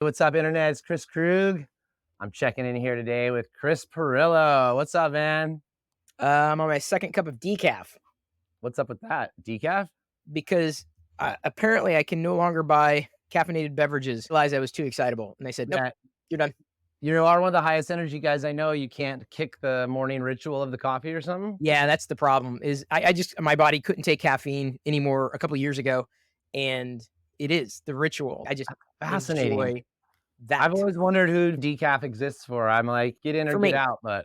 What's up, internet? It's Kris Krug. I'm checking in here today with Perillo. What's up, man? I'm on my second cup of decaf What's up with that? Decaf? because apparently I can no longer buy caffeinated beverages. Realized I was too excitable, and they said, "Nope, Yeah. you're done." You are one of the highest energy guys I know. You can't kick the morning ritual of the coffee or something? Yeah, that's the problem. Is I just my body couldn't take caffeine anymore a couple of years ago, and it is the ritual. I just Fascinating. enjoy I've that. always wondered who decaf exists for. I'm like, get in or For get me, out, but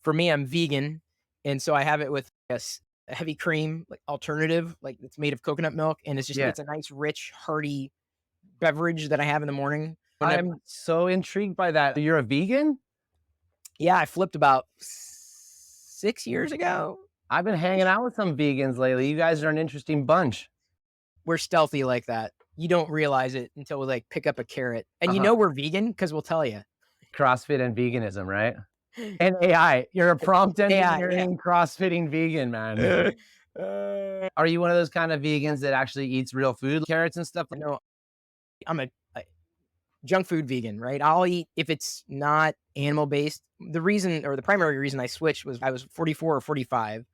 I'm vegan, and so I have it with a heavy cream like alternative, like it's made of coconut milk, and yeah. it's a nice, rich, hearty beverage that I have in the morning. I'm so intrigued by that. You're a vegan? Yeah, I flipped about 6 years ago. I've been hanging out with some vegans lately. You guys are an interesting bunch. We're stealthy like that. You don't realize it until we, like, pick up a carrot, and you Uh-huh. know we're vegan because 'cause we'll tell you. CrossFit and veganism, right? And AI. You're a prompt Yeah. engineering, crossfitting vegan, man. Are you one of those kind of vegans that actually eats real food, carrots and stuff? No, I'm a junk food vegan, right? I'll eat if it's not animal-based. The reason or the primary reason I switched was I was 44 or 45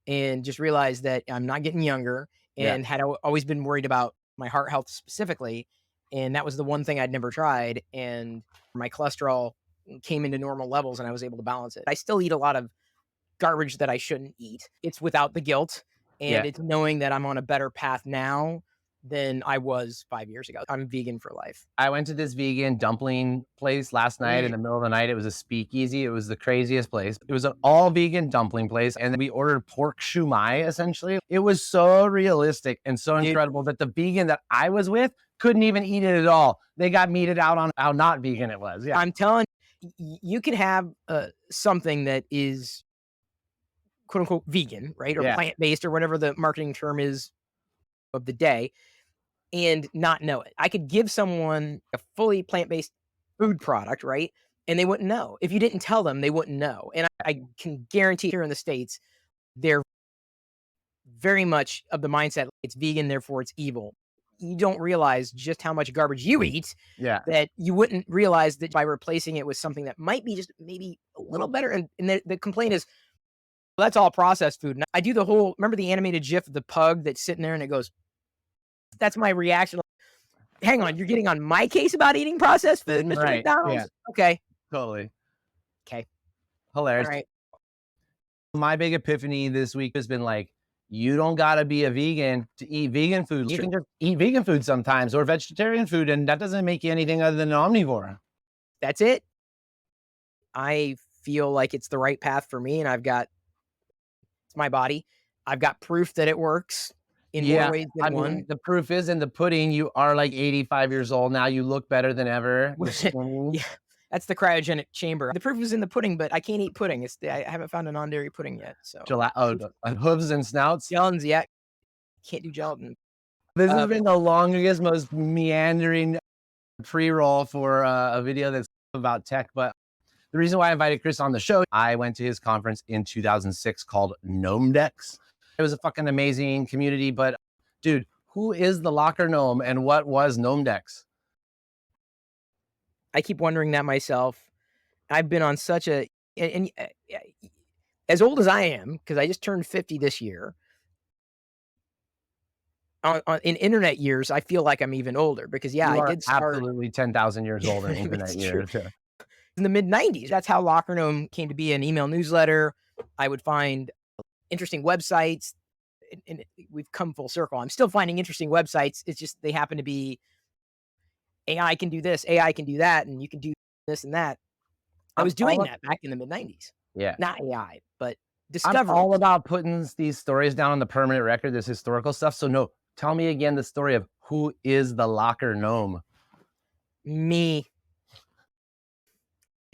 and just realized that I'm not getting younger Yeah. and had always been worried about my heart health specifically, and that was the one thing I'd never tried, and my cholesterol came into normal levels, and I was able to balance it. I still eat a lot of garbage that I shouldn't eat. It's without the guilt, and Yeah. it's knowing that I'm on a better path now than I was 5 years ago. I'm vegan for life. I went to this vegan dumpling place last night in Mm. the middle of the night. It was a speakeasy. It was the craziest place. It was an all vegan dumpling place. And we ordered pork shumai, essentially. It was so realistic and so Dude, incredible that the vegan that I was with couldn't even eat it at all. They got meted out on how not vegan it was. Yeah. I'm telling you can have, something that is quote unquote vegan, right? Or Yeah. plant-based or whatever the marketing term is of the day and not know it. I could give someone a fully plant-based food product, right? And they wouldn't know. If you didn't tell them, they wouldn't know. And I can guarantee here in the States, they're very much of the mindset it's vegan, therefore it's evil. You don't realize just how much garbage you eat Yeah. that you wouldn't realize that by replacing it with something that might be just maybe a little better. And the complaint is, well, that's all processed food. And I do the whole, remember the animated GIF of the pug that's sitting there and it goes, that's my reaction. Hang on, you're getting on my case about eating processed food, Mr. Right. Yeah. McDonald's? Okay. Totally. Okay. All Hilarious. right. My big epiphany this week has been like, you don't got to be a vegan to eat vegan food. You can just eat vegan food sometimes or vegetarian food, and that doesn't make you anything other than an omnivore. That's it. I feel like it's the right path for me, and it's my body. I've got proof that it works in more ways I than mean, one. the proof is in the pudding. You are like 85 years old now. You look better than ever. You're Yeah, skinny. that's the cryogenic chamber. The proof is in the pudding, but I can't eat pudding. I haven't found a non-dairy pudding yet, so proof Hooves and snouts. gelatin's yeah, can't do gelatin. This has Uh, been the longest, most meandering pre-roll for a video that's about tech. But the reason why I invited Kris on the show, I went to his conference in 2006 called Gnomedex. It was a fucking amazing community. But dude, who is the locker gnome and what was Gnomedex? I keep wondering that myself. I've been on such a and as old as I am, because I just turned 50 this year, in internet years, I feel like I'm even older because, yeah, You I are did start. absolutely 10,000 years old in It's internet true. years. Yeah. In the mid-90s, that's how Locker Gnome came to be, an email newsletter. I would find interesting websites, and we've come full circle. I'm still finding interesting websites. It's just they happen to be AI can do this, AI can do that, and you can do this and that. I was doing that back in the mid-90s. Yeah. Not AI, but I'm discoveries. all about putting these stories down on the permanent record, this historical stuff. So no, tell me again the story of who is the locker gnome. Me.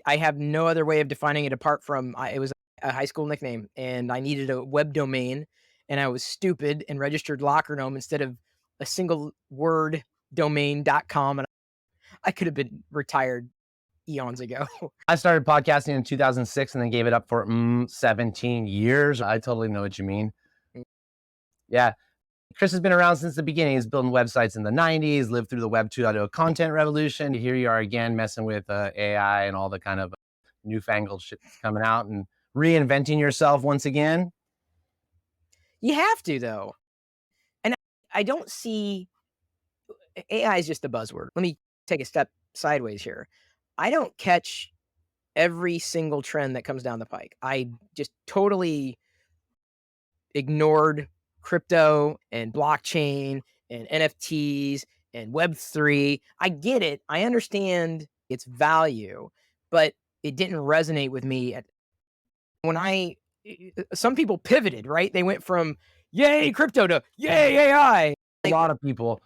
I have no other way of defining it apart from it was a high school nickname, and I needed a web domain, and I was stupid and registered Locker Gnome instead of a single word domain.com, and I could have been retired eons ago. I started podcasting in 2006 and then gave it up for 17 years. I totally know what you mean. Yeah. Kris has been around since the beginning. He's building websites in the 90s, lived through the Web 2.0 content revolution. Here you are again, messing with AI and all the kind of newfangled shit that's coming out and reinventing yourself once again. You have to, though. And I don't see AI is just a buzzword. Let me take a step sideways here. I don't catch every single trend that comes down the pike. I just totally ignored crypto and blockchain and NFTs and Web3. I get it. I understand its value, but it didn't resonate with me when some people pivoted, right? They went from yay crypto to yay AI. A lot of people,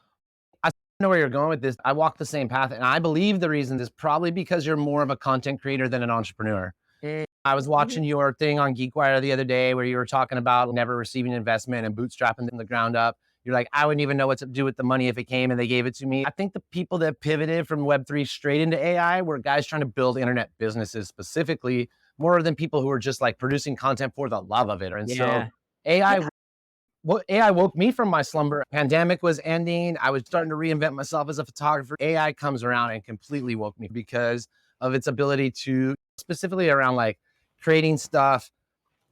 I know where you're going with this. I walk the same path, and I believe the reason is probably because you're more of a content creator than an entrepreneur. I was watching your thing on GeekWire the other day where you were talking about never receiving investment and bootstrapping from the ground up. You're like, I wouldn't even know what to do with the money if it came and they gave it to me. I think the people that pivoted from Web3 straight into AI were guys trying to build internet businesses specifically, more than people who are just like producing content for the love of it. And so AI, AI woke me from my slumber. Pandemic was ending. I was starting to reinvent myself as a photographer. AI comes around and completely woke me because of its ability to specifically around like creating stuff,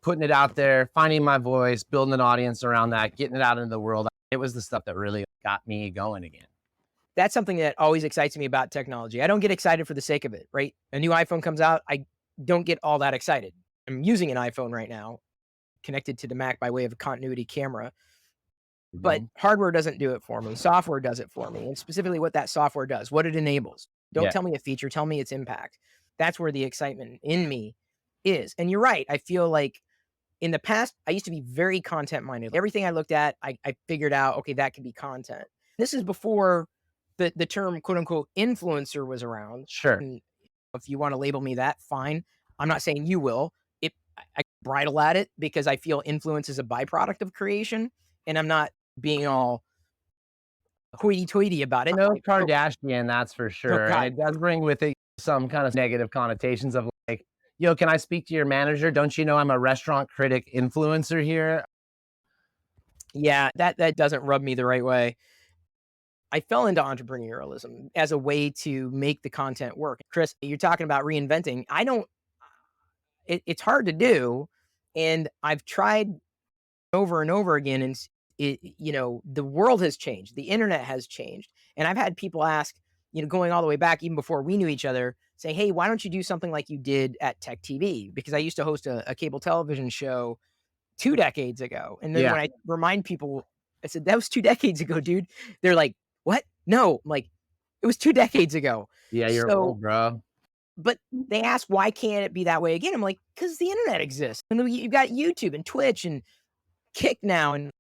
putting it out there, finding my voice, building an audience around that, getting it out into the world. It was the stuff that really got me going again. That's something that always excites me about technology. I don't get excited for the sake of it, right? A new iPhone comes out, I don't get all that excited. I'm using an iPhone right now, connected to the Mac by way of a continuity camera, but hardware doesn't do it for me. Software does it for me, and specifically what that software does, what it enables. Don't tell me a feature, tell me its impact. That's where the excitement in me is. And you're right. I feel like in the past, I used to be very content minded. Everything I looked at, I figured out, okay, that could be content. This is before the term quote unquote influencer was around. Sure. And if you want to label me that, fine. I'm not saying you will. I bridle at it because I feel influence is a byproduct of creation, and I'm not being all hoity-toity about it. No Like, Kardashian, that's for sure. And it does bring with it some kind of negative connotations of like, yo, can I speak to your manager? Don't you know I'm a restaurant critic influencer here? Yeah, that doesn't rub me the right way. I fell into entrepreneurialism as a way to make the content work. Kris, you're talking about reinventing. It's hard to do. And I've tried over and over again. And the world has changed. The internet has changed. And I've had people ask, going all the way back, even before we knew each other, say, hey, why don't you do something like you did at Tech TV? Because I used to host a cable television show 2 decades ago. And then when I remind people, I said, that was 2 decades ago, dude. They're like, what? No, I'm like, it was 2 decades ago. Yeah, you're old, bro. But they ask, why can't it be that way again? I'm like, because the internet exists. And you've got YouTube and Twitch and Kick now, and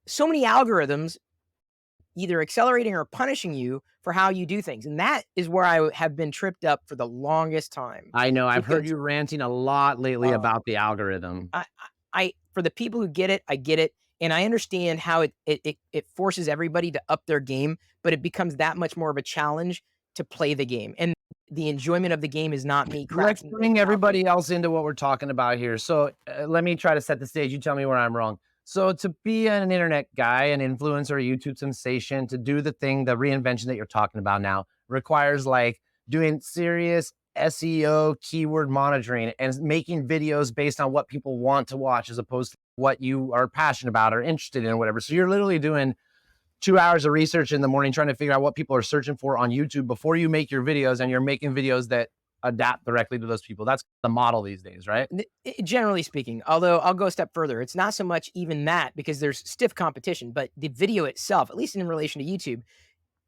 so many algorithms either accelerating or punishing you for how you do things. And that is where I have been tripped up for the longest time. I know. I've heard you ranting a lot lately about the algorithm. I for the people who get it, I get it. And I understand how it forces everybody to up their game, but it becomes that much more of a challenge to play the game. And the enjoyment of the game is not me Let's bring everybody else into what we're talking about here. So let me try to set the stage. You tell me where I'm wrong. So to be an internet guy, an influencer, a YouTube sensation, to do the reinvention that you're talking about now requires like doing serious SEO keyword monitoring and making videos based on what people want to watch as opposed to what you are passionate about or interested in or whatever. So you're literally doing 2 hours of research in the morning trying to figure out what people are searching for on YouTube before you make your videos, and you're making videos that adapt directly to those people. That's the model these days, right? Generally speaking, although I'll go a step further, it's not so much even that because there's stiff competition, but the video itself, at least in relation to YouTube,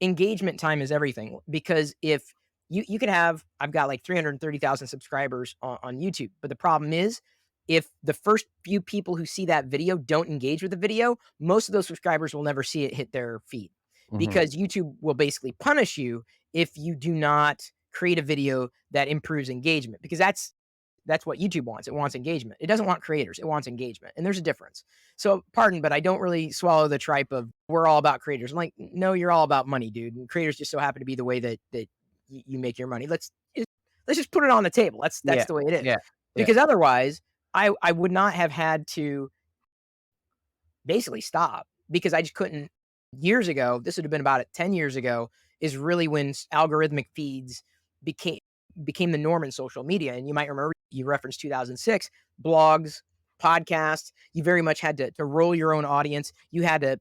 engagement time is everything. Because if you could have, I've got like 330,000 subscribers on YouTube, but the problem is if the first few people who see that video don't engage with the video, most of those subscribers will never see it hit their feed because YouTube will basically punish you if you do not create a video that improves engagement, because that's what YouTube wants. It wants engagement. It doesn't want creators. It wants engagement. And there's a difference. So pardon, but I don't really swallow the tripe of we're all about creators. I'm like, no, you're all about money, dude. And creators just so happen to be the way that you make your money. Let's just put it on the table. That's the way it is. Because otherwise I would not have had to basically stop because I just couldn't. Years ago, this would have been about 10 years ago, is really when algorithmic feeds became became the norm in social media. And you might remember, you referenced 2006, blogs, podcasts. You very much had to roll your own audience. You had to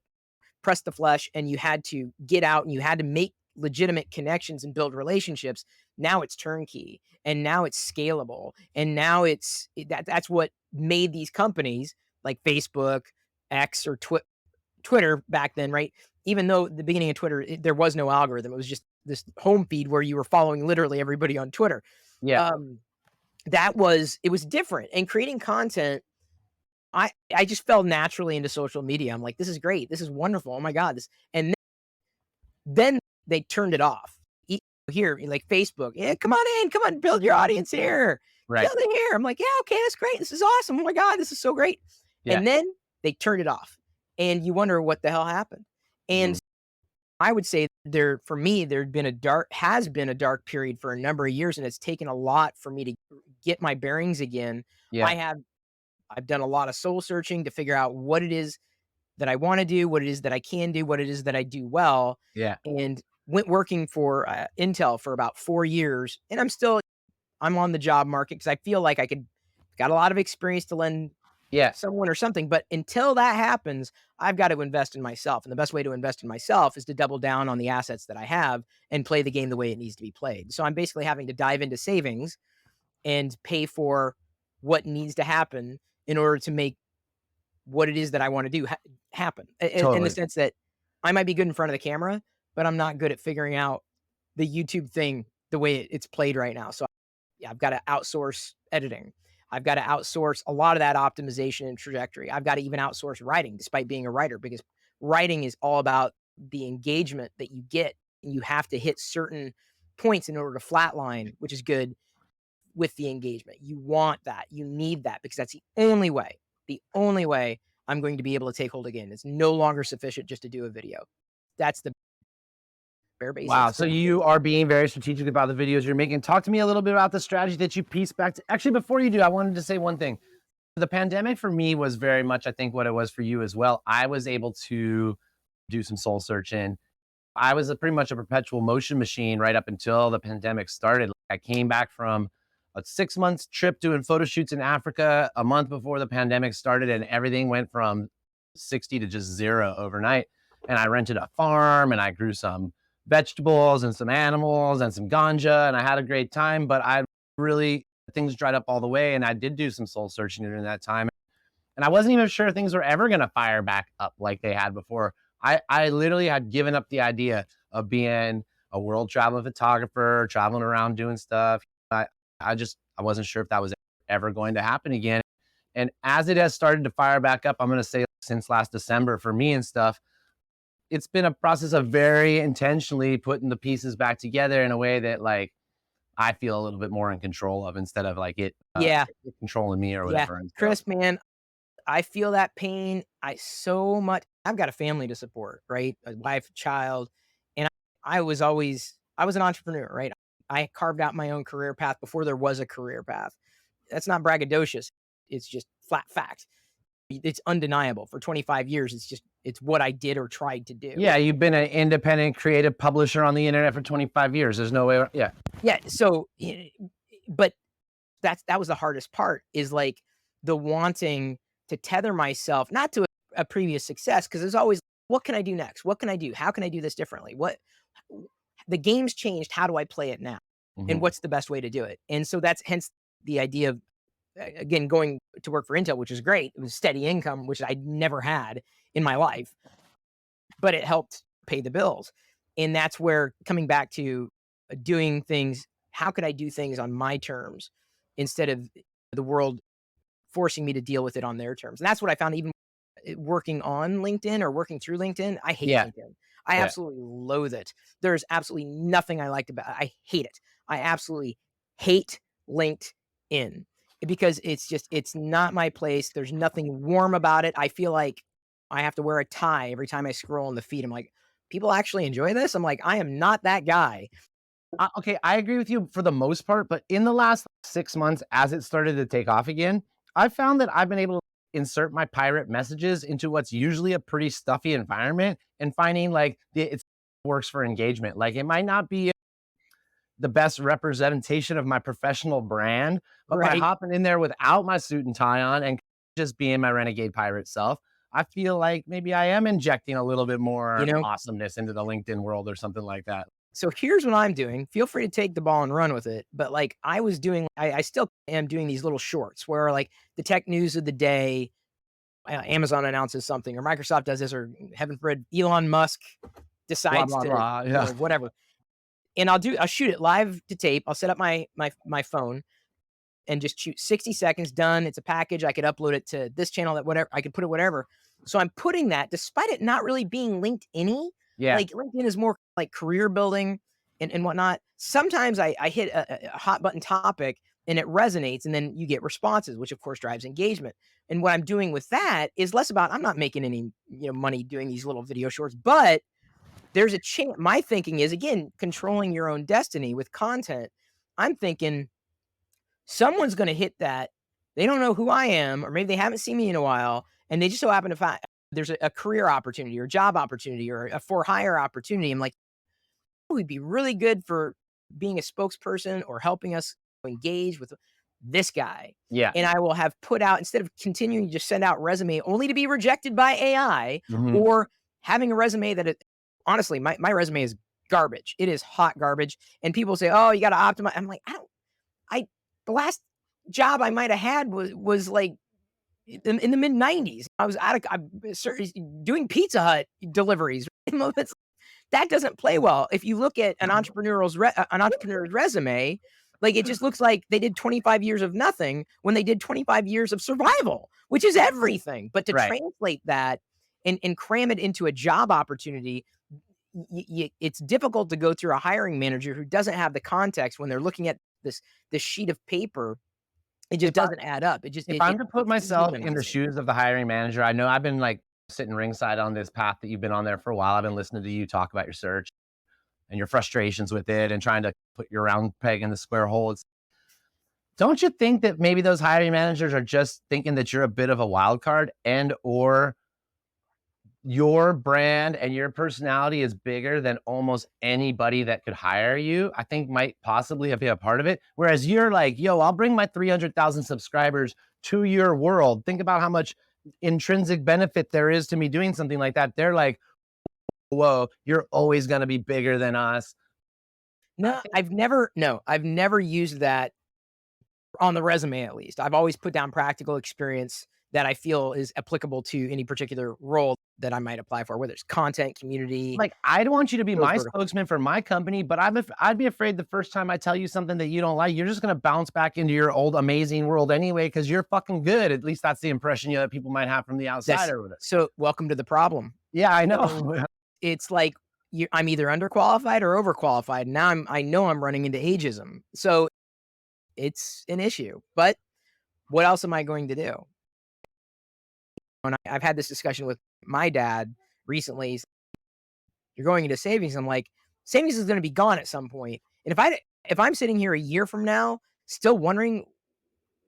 press the flesh, and you had to get out, and you had to make legitimate connections and build relationships. Now it's turnkey, and now it's scalable, and now that's what made these companies like Facebook, X, or Twitter back then, right? Even though the beginning of Twitter, there was no algorithm, it was just this home feed where you were following literally everybody on Twitter. Yeah. Um, it was different, and creating content, I just fell naturally into social media. I'm like, this is great, this is wonderful. Oh my god, and then they turned it off. Here, like Facebook, yeah, come on in, come on, build your audience here, Right. build it here. I'm like, yeah, okay, that's great. This is awesome. Oh my god, this is so great. Yeah. And then they turned it off, and you wonder what the hell happened. And I would say for me, has been a dark period for a number of years, and it's taken a lot for me to get my bearings again. Yeah. I've done a lot of soul searching to figure out what it is that I want to do, what it is that I can do, what it is that I do well. Yeah. And went working for Intel for about 4 years, and I'm on the job market because I feel like got a lot of experience to lend Yeah. someone or something. But until that happens, I've got to invest in myself. And the best way to invest in myself is to double down on the assets that I have and play the game the way it needs to be played. So I'm basically having to dive into savings and pay for what needs to happen in order to make what it is that I want to do happen. In the Totally. sense that I might be good in front of the camera, but I'm not good at figuring out the YouTube thing the way it's played right now. So yeah, I've got to outsource editing. I've got to outsource a lot of that optimization and trajectory. I've got to even outsource writing, despite being a writer, because writing is all about the engagement that you get. And you have to hit certain points in order to flatline, which is good with the engagement. You want that. You need that, because that's the only way I'm going to be able to take hold again. It's no longer sufficient just to do a video. That's the bare Wow. basics. So you are being very strategic about the videos you're making. Talk to me a little bit about the strategy that you piece back to. Actually, before you do, I wanted to say one thing. The pandemic for me was very much, I think, what it was for you as well. I was able to do some soul searching. I was pretty much a perpetual motion machine right up until the pandemic started. I came back from a 6 month trip doing photo shoots in Africa a month before the pandemic started, and everything went from 60 to just zero overnight. And I rented a farm, and I grew some vegetables and some animals and some ganja, and I had a great time. But things dried up all the way, and I did do some soul searching during that time. And I wasn't even sure things were ever going to fire back up like they had before. I literally had given up the idea of being a world traveling photographer, traveling around doing stuff. I, I wasn't sure if that was ever going to happen again. And as it has started to fire back up, I'm going to say since last December for me and stuff, it's been a process of very intentionally putting the pieces back together in a way that like I feel a little bit more in control of, instead of like it Yeah. controlling me or Yeah. whatever. And so, Kris, man, I feel that pain. I've got a family to support, right? A wife, child. And I was an entrepreneur, right? I carved out my own career path before there was a career path. That's not braggadocious. It's just flat fact. It's undeniable. For 25 years, it's what I did or tried to do. yeah, you've been an independent creative publisher on the internet for 25 years. There's no way. Yeah. Yeah. So, but that was the hardest part, is like the wanting to tether myself, not to a previous success, because there's always, what can I do next? What can I do? How can I do this differently? The game's changed. How do I play it now? And Mhm. what's the best way to do it? And so that's hence the idea of, again, going to work for Intel, which is great. It was steady income, which I'd never had in my life, but it helped pay the bills. And that's where, coming back to doing things, how could I do things on my terms instead of the world forcing me to deal with it on their terms? And that's what I found, even working on LinkedIn or working through LinkedIn. I hate Yeah. LinkedIn. I Yeah. absolutely loathe it. There's absolutely nothing I liked about it. I hate it. I absolutely hate LinkedIn, because it's not my place. There's nothing warm about it. I feel like I have to wear a tie every time I scroll in the feed. I'm like, people actually enjoy this? I'm like, I am not that guy. Okay, I agree with you for the most part, but in the last 6 months, as it started to take off again, I found that I've been able to insert my pirate messages into what's usually a pretty stuffy environment and finding like it works for engagement. Like it might not be the best representation of my professional brand, but by Right. hopping in there without my suit and tie on and just being my renegade pirate self, I feel like maybe I am injecting a little bit You more know, awesomeness into the LinkedIn world or something like that. so here's what I'm doing. Feel free to take the ball and run with it. But like I was doing, I still am doing these little shorts where like the tech news of the day, Amazon announces something, or Microsoft does this, or heaven forbid, Elon Musk Blah, decides blah, to, blah. Yeah. whatever. And I'll shoot it live to tape. I'll set up my phone and just shoot 60 seconds, done. It's a package. I could upload it to this channel, that whatever, I could put it whatever. So I'm putting that despite it not really being LinkedIn-y. Yeah. Like LinkedIn is more like career building and whatnot. Sometimes I hit a hot button topic and it resonates, and then you get responses, which of course drives engagement. And what I'm doing with that is less about, I'm not making any money doing these little video shorts, but there's a chance. My thinking is, again, controlling your own destiny with content. I'm thinking someone's going to hit that. They don't know who I am, or maybe they haven't seen me in a while, and they just so happen to find there's a career opportunity or job opportunity or a for hire opportunity. I'm like, we'd be really good for being a spokesperson or helping us engage with this guy. Yeah. And I will have put out, instead of continuing to just send out resume only to be rejected by AI, Mhm. or having a resume that honestly, my resume is garbage. It is hot garbage. And people say, oh, you got to optimize. I'm like, the last job I might have had was like in the mid 90s. I was doing Pizza Hut deliveries. That doesn't play well. If you look at an entrepreneur's resume, like it just looks like they did 25 years of nothing when they did 25 years of survival, which is everything. But to Right. translate that and cram it into a job opportunity, it's difficult to go through a hiring manager who doesn't have the context when they're looking at this sheet of paper. It just If I doesn't add up. It just if I'm to put it's myself in the dehumanizing. shoes of the hiring manager, I know I've been like sitting ringside on this path that you've been on there for a while. I've been listening to you talk about your search and your frustrations with it and trying to put your round peg in the square hole. Don't you think that maybe those hiring managers are just thinking that you're a bit of a wild card, and or your brand and your personality is bigger than almost anybody that could hire you? I think might possibly be a part of it. Whereas you're like, yo, I'll bring my 300,000 subscribers to your world. Think about how much intrinsic benefit there is to me doing something like that. They're like, whoa, you're always going to be bigger than us. No, I've never used that on the resume, at least. I've always put down practical experience that I feel is applicable to any particular role that I might apply for, whether it's content, community, Like, I'd want you to be those my verticals. spokesman for my company, but I'd be afraid the first time I tell you something that you don't like, you're just gonna bounce back into your old amazing world anyway because you're fucking good. At least that's the impression that people might have from the outside That's or whatever. so welcome to the problem. Yeah, I So know. it's like I'm either underqualified or overqualified. Now I know I'm running into ageism. So it's an issue. But what else am I going to do? And I've had this discussion with my dad recently. You're going into savings. I'm like, savings is going to be gone at some point. And if I'm sitting here a year from now still wondering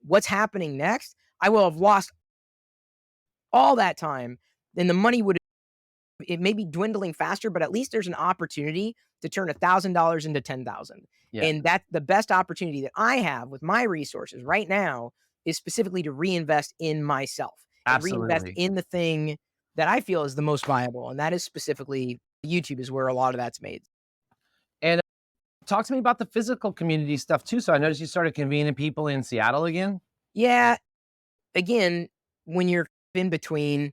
what's happening next, I will have lost all that time. Then the money would, it may be dwindling faster, but at least there's an opportunity to turn $1,000 into 10,000. Yeah, And that's the best opportunity that I have with my resources right now, is specifically to reinvest in myself and reinvest absolutely. in the thing that I feel is the most viable. And that is specifically YouTube, is where a lot of that's made. And talk to me about the physical community stuff too. So I noticed you started convening people in Seattle again. Yeah. Again, when you're in between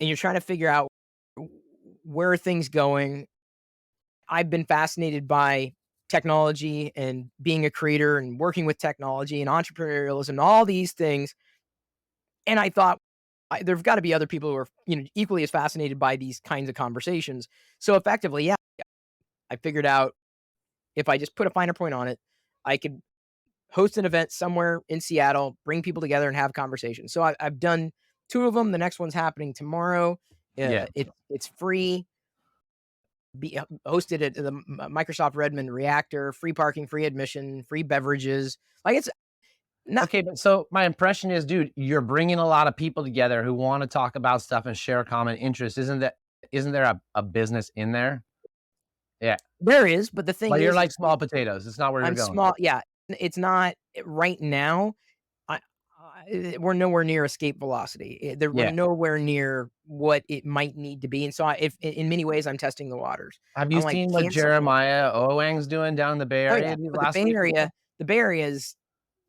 and you're trying to figure out where are things going, I've been fascinated by technology and being a creator and working with technology and entrepreneurialism, all these things. And I thought there've got to be other people who are, equally as fascinated by these kinds of conversations. So effectively, yeah, I figured out if I just put a finer point on it, I could host an event somewhere in Seattle, bring people together and have conversations. So I've done two of them. The next one's happening tomorrow. Yeah. It's free. Be hosted at the Microsoft Redmond Reactor, free parking, free admission, free beverages. Like not Okay, but so my impression is, dude, you're bringing a lot of people together who want to talk about stuff and share common interests. Isn't there a business in there? Yeah. there is, but the thing But you're is like small potatoes. It's not where you're I'm going. small. Yeah, it's not right now. I, we're nowhere near escape velocity. We're Yeah. nowhere near what it might need to be, and so if in many ways I'm testing the waters. Have you I'm like, seen what can someone? Jeremiah Owang's doing down in the Bay Oh yeah, Area these but the last Bay week or so? Area, the Bay Area is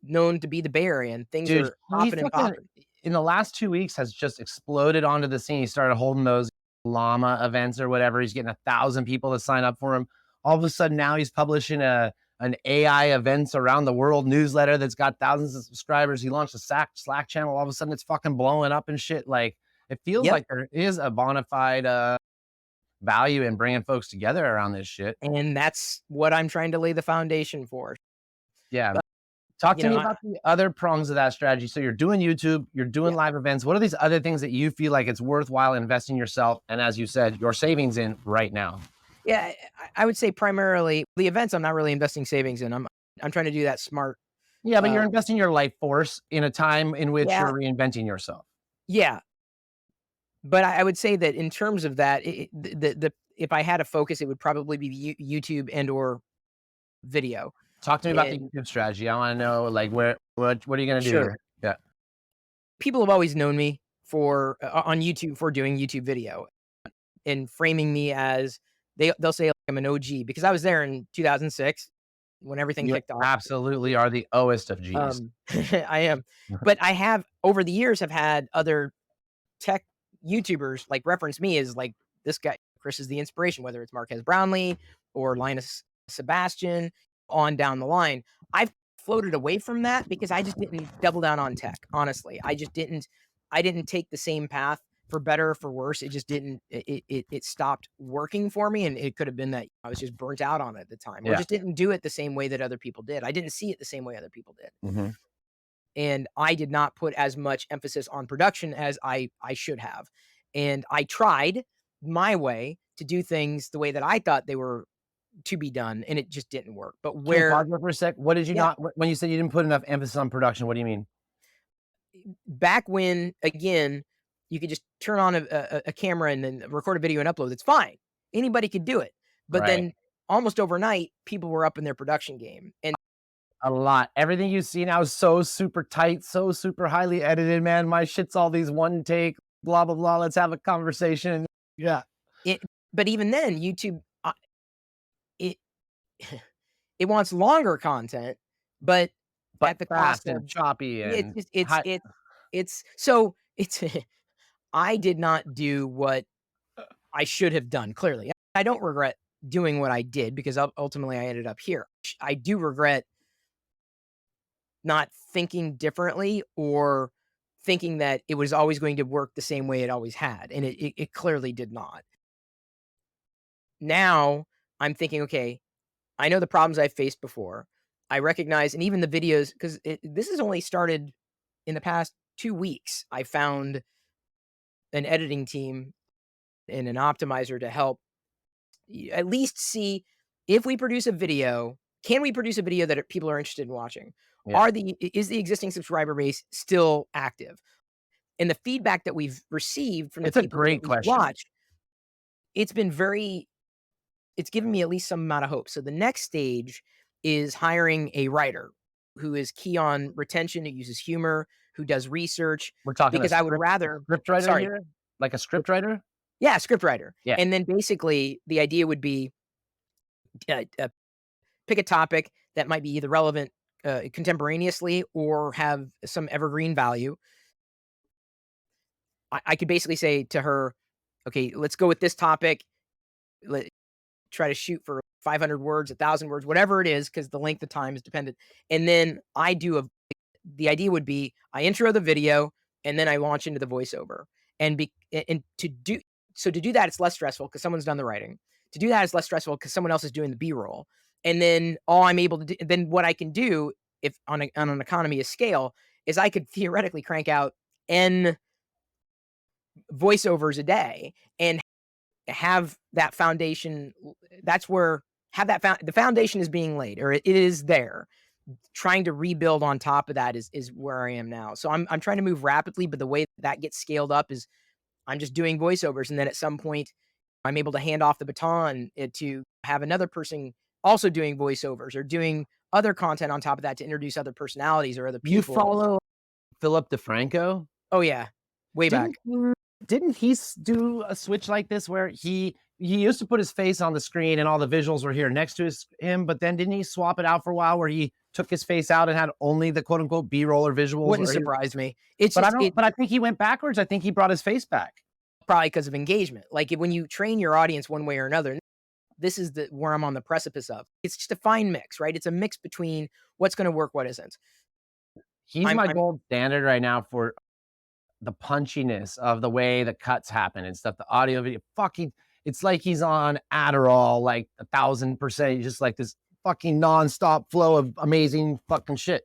known to be the Bay Area, and things Dude, are he popping and fucking popping. in the last 2 weeks has just exploded onto the scene. He started holding those llama events or whatever. He's getting 1,000 people to sign up for him. All of a sudden now he's publishing an AI events around the world newsletter that's got thousands of subscribers. He launched a Slack channel. All of a sudden it's fucking blowing up and shit. Like it feels Yep, like there is a bona fide value in bringing folks together around this shit. and that's what I'm trying to lay the foundation for. Yeah. But Talk you to know, me about the other prongs of that strategy. So you're doing YouTube, you're doing yeah, live events. What are these other things that you feel like it's worthwhile investing yourself and, as you said, your savings in right now? yeah, I would say primarily the events. I'm not really investing savings in. I'm trying to do that smart. Yeah, but you're Um, investing your life force in a time in which yeah, you're reinventing yourself. yeah, but I would say that in terms of that, the if I had a focus, it would probably be YouTube and or video. Talk to me about the And YouTube strategy. I want to know, like, what are you going to do sure, here? Yeah. people have always known me for on YouTube for doing YouTube video and framing me as they'll say like I'm an OG because I was there in 2006 when everything You kicked off. absolutely are the oest of G's. I am, but I have over the years have had other tech YouTubers like reference me as like this guy. Kris is the inspiration, whether it's Marquez Brownlee or Linus Sebastian on down the line. I've floated away from that because I just didn't double down on tech. Honestly, I just didn't. I didn't take the same path for better or for worse. It just didn't. It stopped working for me, and it could have been that I was just burnt out on it at the time, or Yeah. just didn't do it the same way that other people did. I didn't see it the same way other people did, Hmm. and I did not put as much emphasis on production as I should have. And I tried my way to do things the way that I thought they were to be done, and it just didn't work. But Can we pause where, there for a sec? What did you yeah, not, when you said you didn't put enough emphasis on production, what do you mean? back when again, you could just turn on a camera and then record a video and upload. It's fine. Anybody could do it. But Right. then almost overnight, people were up in their production game. And A lot. Everything you see now is so super tight, so super highly edited, man. My shit's all these one take, blah, blah, blah. Let's have a conversation. Yeah. it, but even then, YouTube, it it wants longer content, but But at the fast cost and of choppy it's and just it's high. it's so it's I did not do what I should have done, clearly. I don't regret doing what I did because ultimately I ended up here. I do regret not thinking differently or thinking that it was always going to work the same way it always had, and it clearly did not. Now I'm thinking, okay, I know the problems I've faced before. I recognize, and even the videos, because this has only started in the past 2 weeks. I found an editing team and an optimizer to help at least see if we produce a video, can we produce a video that people are interested in watching? Yeah. Is the existing subscriber base still active? And the feedback that we've received from the It's a people that great we've question. watched, it's been very it's given me at least some amount of hope. So the next stage is hiring a writer who is key on retention, who uses humor, who does research, We're talking because I would rather script writer sorry, here? Like a script writer? yeah, script writer. Yeah. And then basically the idea would be pick a topic that might be either relevant contemporaneously or have some evergreen value. I could basically say to her, okay, let's go with this topic. Let, try to shoot for 500 words, 1,000 words, whatever it is, because the length of time is dependent. And then the idea would be I intro the video and then I launch into the voiceover. And to do that, it's less stressful because someone's done the writing. To do that, it's less stressful because someone else is doing the B-roll. And then all I'm able to do, then what I can do if on an economy of scale is I could theoretically crank out N voiceovers a day and have that foundation. That's where have that the foundation is being laid, or it is there. trying to rebuild on top of that is where I am now. So I'm trying to move rapidly, but the way that gets scaled up is I'm just doing voiceovers, and then at some point I'm able to hand off the baton to have another person also doing voiceovers or doing other content on top of that to introduce other personalities or other You people. follow Philip DeFranco? Oh yeah, way back. Didn't he do a switch like this where he used to put his face on the screen and all the visuals were here next to him, but then didn't he swap it out for a while where he took his face out and had only the quote unquote B-roll or visuals? Wouldn't surprise me. It's But I just don't. But I think he went backwards. I think he brought his face back. probably because of engagement. Like when you train your audience one way or another, this is the where I'm on the precipice of. It's just a fine mix, right? It's a mix between what's going to work, what isn't. He's my I'm gold standard right now for the punchiness of the way the cuts happen and stuff. The audio, video, fucking. It's like he's on Adderall, like 1,000%. Just like this fucking nonstop flow of amazing fucking shit.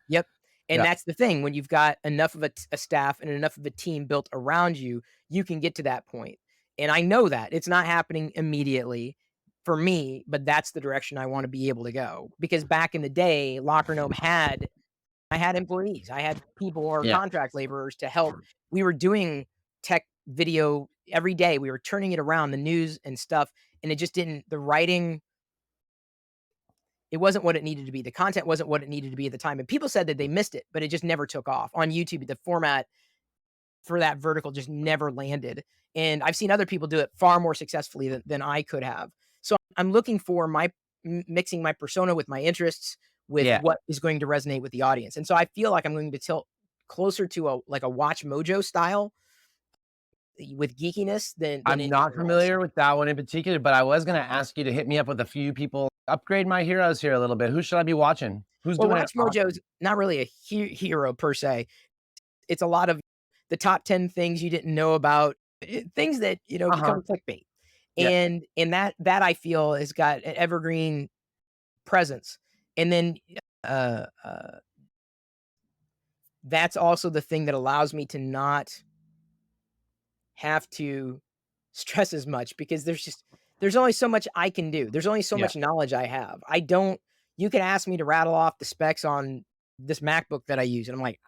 Yep. And Yeah. that's the thing. When you've got enough of a staff and enough of a team built around you, you can get to that point. And I know that it's not happening immediately for me, but that's the direction I want to be able to go. Because back in the day, Locker Gnome I had employees, I had people or Yeah. contract laborers to help. We were doing tech video every day. We were turning it around, the news and stuff, and it just didn't. The writing, it wasn't what it needed to be. The content wasn't what it needed to be at the time. And people said that they missed it, but it just never took off. On YouTube, the format for that vertical just never landed. And I've seen other people do it far more successfully than I could have. So I'm looking for mixing my persona with my interests with Yeah. what is going to resonate with the audience. And so I feel like I'm going to tilt closer to a Watch Mojo style with geekiness than I'm anything not else. familiar with that one in particular, but I was going to ask you to hit me up with a few people. Upgrade my heroes here a little bit. Who should I be watching? Who's Well, doing it? Watch Mojo's not really a hero per se. It's a lot of the top 10 things you didn't know about, things that, become clickbait. Yeah. And that I feel has got an evergreen presence. And then that's also the thing that allows me to not have to stress as much because there's only so much I can do. There's only so Yeah. much knowledge I have. You can ask me to rattle off the specs on this MacBook that I use. And I'm like,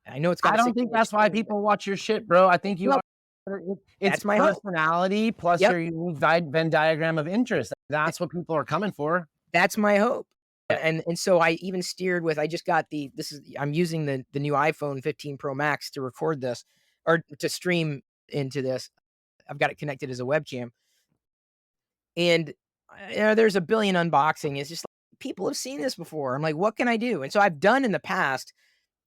I know it's got I a don't think 16-inch that's why screen. people watch your shit, bro. I think you Well, are. It's that's my hope. personality plus Yep. your unique Venn diagram of interest. That's what people are coming for. That's my hope. Yeah. And so I even steered with I just got I'm using the new iPhone 15 Pro Max to record this or to stream into this. I've got it connected as a webcam. And there's a billion unboxing. It's just like, people have seen this before. I'm like, what can I do? And so I've done in the past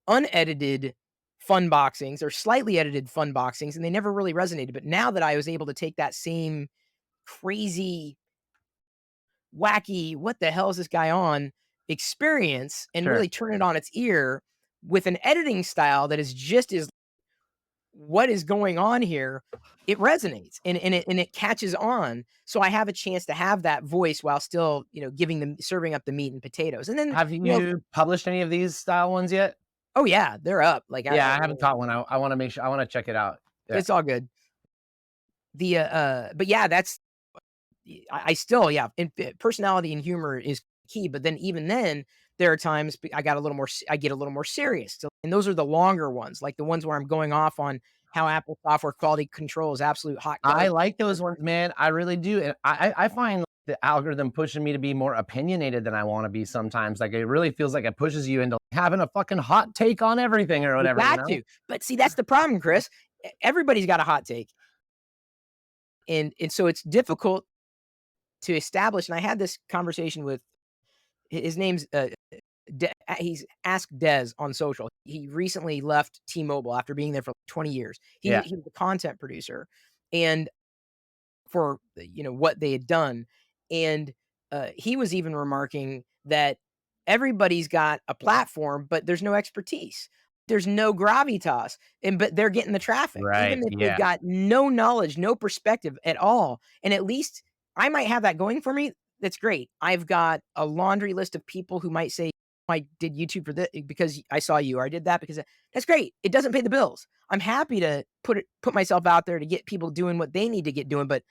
unedited fun boxings or slightly edited fun boxings, and they never really resonated. But now that I was able to take that same crazy, wacky, what the hell is this guy on experience and Sure. really turn it on its ear with an editing style that is just as what is going on here, it resonates and it catches on. So I have a chance to have that voice while still, serving up the meat and potatoes. And then, Have you published any of these style ones yet? oh yeah, they're up. Like Yeah, I haven't taught one. I want to make sure. I want to check it out. Yeah. It's all good. But yeah, I still, yeah, personality and humor is key. But then even then, there are times I get a little more serious. So, and those are the longer ones, like the ones where I'm going off on how Apple software quality control is absolute hot. I like those ones, man. I really do. And I find the algorithm pushing me to be more opinionated than I want to be sometimes. Like it really feels like it pushes you into having a fucking hot take on everything or whatever. You got to. But see, that's the problem, Chris. Everybody's got a hot take. And so it's difficult to establish. And I had this conversation with his name's he's Ask Dez on social. He recently left T-Mobile after being there for 20 years. He was a content producer and for what they had done. And he was even remarking that everybody's got a platform, but there's no expertise. There's no gravitas, but they're getting the traffic. Right, Even if yeah. they've got no knowledge, no perspective at all. And at least I might have that going for me. That's great. I've got a laundry list of people who might say, I did YouTube for this because I saw you, or I did that because that's great. It doesn't pay the bills. I'm happy to put myself out there to get people doing what they need to get doing, but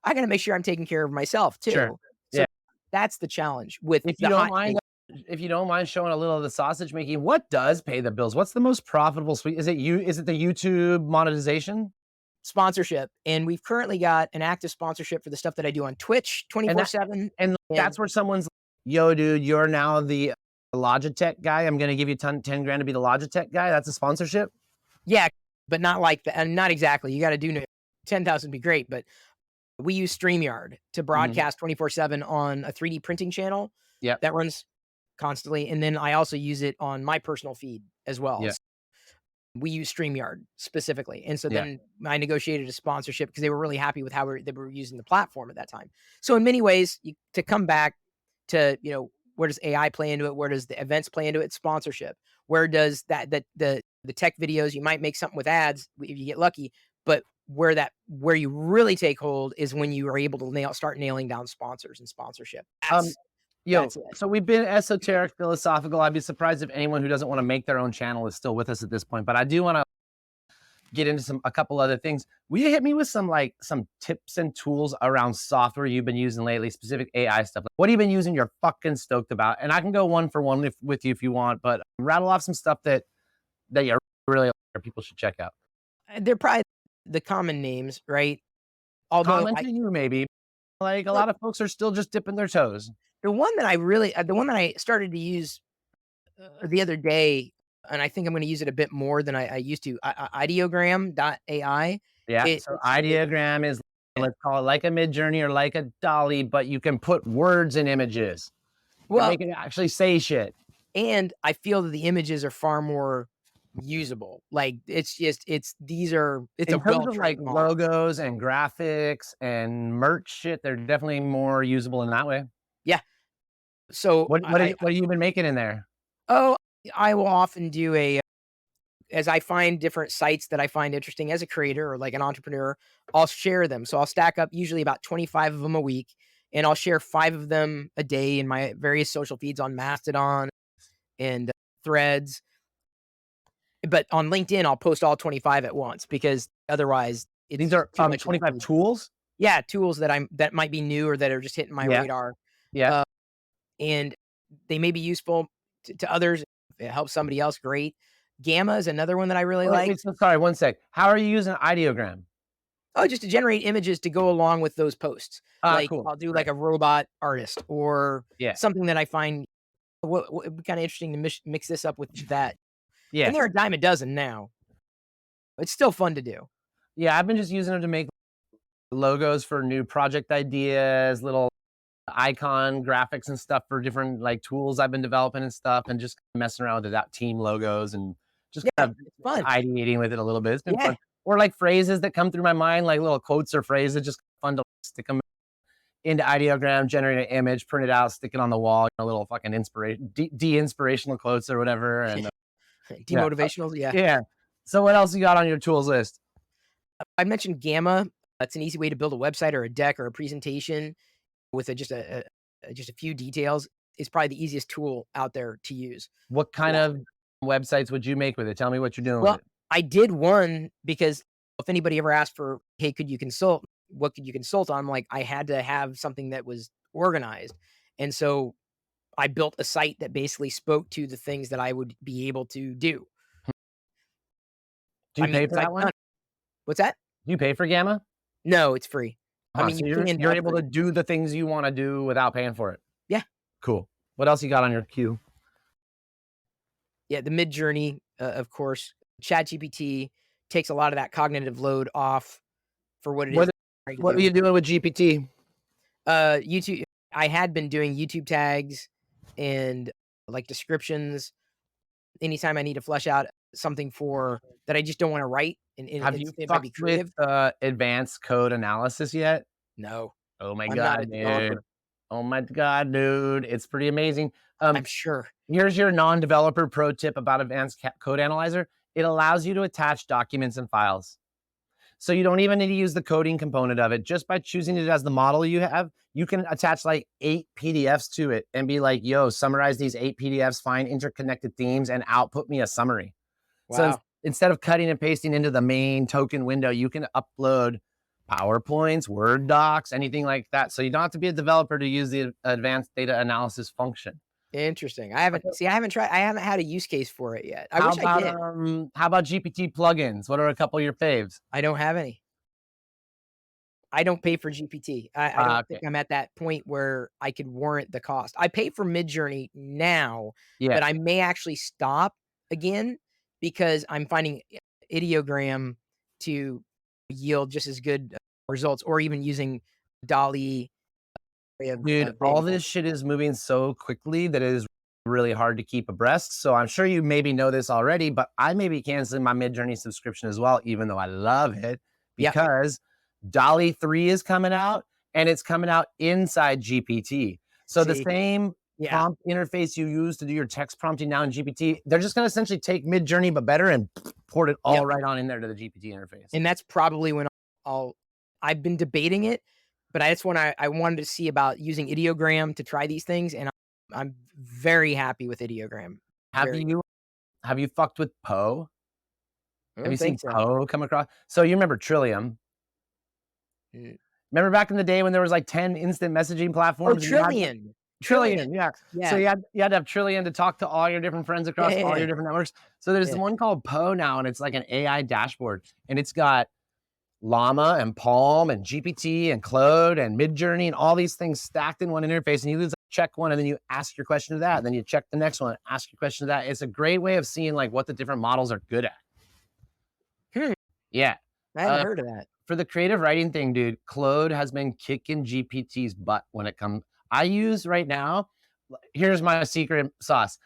I got to make sure I'm taking care of myself too. Sure. So Yeah. that's the challenge with If the you don't hot mind, take. if you don't mind showing a little of the sausage making, what does pay the bills? What's the most profitable suite? Is it you? Is it the YouTube monetization? Sponsorship, and we've currently got an active sponsorship for the stuff that I do on Twitch And that 24/7, and and that's where someone's, yo, dude, you're now the Logitech guy. I'm gonna give you 10 grand to be the Logitech guy. That's a sponsorship. yeah, but not like that, and not exactly. You gotta do 10,000 would be great, but we use StreamYard to Mhm. broadcast 24/7 on a 3D printing channel Yep. that runs constantly, and then I also use it on my personal feed as well. Yeah. We use StreamYard specifically, and so Yeah. then I negotiated a sponsorship because they were really happy with how they were using the platform at that time. So in many ways, to come back to, where does AI play into it? Where does the events play into it? Sponsorship. Where does the tech videos, you might make something with ads if you get lucky, but where you really take hold is when you are able to start nailing down sponsors and sponsorship. Um, yo, That's it. so we've been esoteric, philosophical. I'd be surprised if anyone who doesn't want to make their own channel is still with us at this point. But I do want to get into a couple other things. Will you hit me with some tips and tools around software you've been using lately, specific AI stuff? Like, what have you been using you're fucking stoked about? And I can go one for one with you if you want, but rattle off some stuff that you really people should check out. They're probably the common names, right? Although Common to you, maybe. Like a look, lot of folks are still just dipping their toes. the one that I started to use the other day, and I think I'm going to use it a bit more than I used to. Ideogram.ai. Yeah. So It ideogram is, let's call it like a mid journey or like a dolly, but you can put words in images. You can well, make it actually say shit. and I feel that the images are far more usable. Like it's a In terms of like well-trained model. logos and graphics and merch shit, they're definitely more usable in that way. Yeah. So What have you been making in there? oh, I will often do as I find different sites that I find interesting as a creator or like an entrepreneur, I'll share them. So I'll stack up usually about 25 of them a week, and I'll share 5 of them a day in my various social feeds on Mastodon and Threads. But on LinkedIn, I'll post all 25 at once because otherwise These it's are too much of a 25 feed. tools. Yeah, tools that might be new or that are just hitting my Yeah. radar. Yeah. Uh, and they may be useful to others. If it helps somebody else, great. Gamma is another one that I really Wait, like. wait, so sorry, one sec. How are you using ideogram? Oh, just to generate images to go along with those posts. Ah, Like, cool. I'll do, like, Right. a robot artist or Yeah. something that I find what would be kinda interesting to mix this up with that. Yeah. And they're a dime a dozen now. It's still fun to do. Yeah. I've been just using them to make logos for new project ideas, little icon graphics and stuff for different like tools I've been developing and stuff, and just messing around with that team logos and just Yeah, kind of it's fun. ideating with it a little bit. It's been Yeah. fun. Or like phrases that come through my mind, like little quotes or phrases, just fun to stick them into ideogram, generate an image, print it out, stick it on the wall, a little fucking inspiration, de-inspirational quotes or whatever. And yeah, Demotivationals, yeah. yeah. So what else you got on your tools list? I mentioned Gamma. That's an easy way to build a website or a deck or a presentation with just a few details. It's probably the easiest tool out there to use What for kind that. of websites would you make with it? Tell me what you're doing with Well, it. I did one because if anybody ever asked for, "Hey, could you consult? What could you consult on?" I'm like, I had to have something that was organized. And so I built a site that basically spoke to the things that I would be able to do. Do I you mean, pay 'cause for that I've done one? what's that? Do you pay for Gamma? No, it's free. I Huh, mean, so you you're can to you're able to upgrade. do the things you wanna do without paying for it. Yeah. Cool. What else you got on your queue? Yeah, the mid journey, of course. ChatGPT takes a lot of that cognitive load off for what it is What trying to what are do. you doing with GPT? YouTube I had been doing YouTube tags and, like, descriptions anytime I need to flesh out something for that I just don't wanna write and Have you it might be fucked with, creative. advanced code analysis yet? No, Oh my I'm not a god, dude. developer, Oh my god, dude. It's pretty amazing. I'm sure. Here's your non-developer pro tip about advanced code analyzer. It allows you to attach documents and files. So you don't even need to use the coding component of it. Just by choosing it as the model you have, you can attach like 8 PDFs to it and be like, yo, summarize these 8 PDFs, find interconnected themes, and output me a summary. So Wow. instead of cutting and pasting into the main token window, you can upload PowerPoints, Word docs, anything like that. So you don't have to be a developer to use the advanced data analysis function. Interesting. I haven't tried. I haven't had a use case for it yet. I How wish I about did. how about GPT plugins? What are a couple of your faves? I don't have any. I don't pay for GPT. I don't think Okay. I'm at that point where I could warrant the cost. I pay for Midjourney now, Yeah. but I may actually stop again because I'm finding ideogram to yield just as good results, or even using Dolly way Dude, of all bidding. this shit is moving so quickly that it is really hard to keep abreast. So I'm sure you maybe know this already, but I may be canceling my Midjourney subscription as well, even though I love it, Yep, because Dolly 3 is coming out and it's coming out inside GPT. So the see, same yeah, prompt interface you use to do your text prompting now in GPT, they're just going to essentially take Midjourney but better and port it all yep, right on in there to the GPT interface. and that's probably when I'll I've been debating it, but that's when I wanted to see about using ideogram to try these things, and I'm very happy with ideogram. Have Very good. you have you fucked with Poe? I Have you don't seen think so. Poe come across? So you remember Trillium? Mm. Remember back in the day when there was like 10 instant messaging Oh, platforms and you had to Trillion. Trillion. Trillion, yeah. So Yeah. you had to have Trillion to talk to all your different friends Yeah, across yeah, all yeah. your different networks. So there's Yeah. one called Poe now, and it's like an AI dashboard, and it's got Llama and Palm and GPT and Claude and Midjourney and all these things stacked in one interface. And you just check one, and then you ask your question to that, and then you check the next one, ask your question to that. It's a great way of seeing like what the different models are good at. Hmm, Yeah. I hadn't Uh, heard of that. for the creative writing thing, dude, Claude has been kicking GPT's butt when it comes. I use right now. Here's my secret sauce.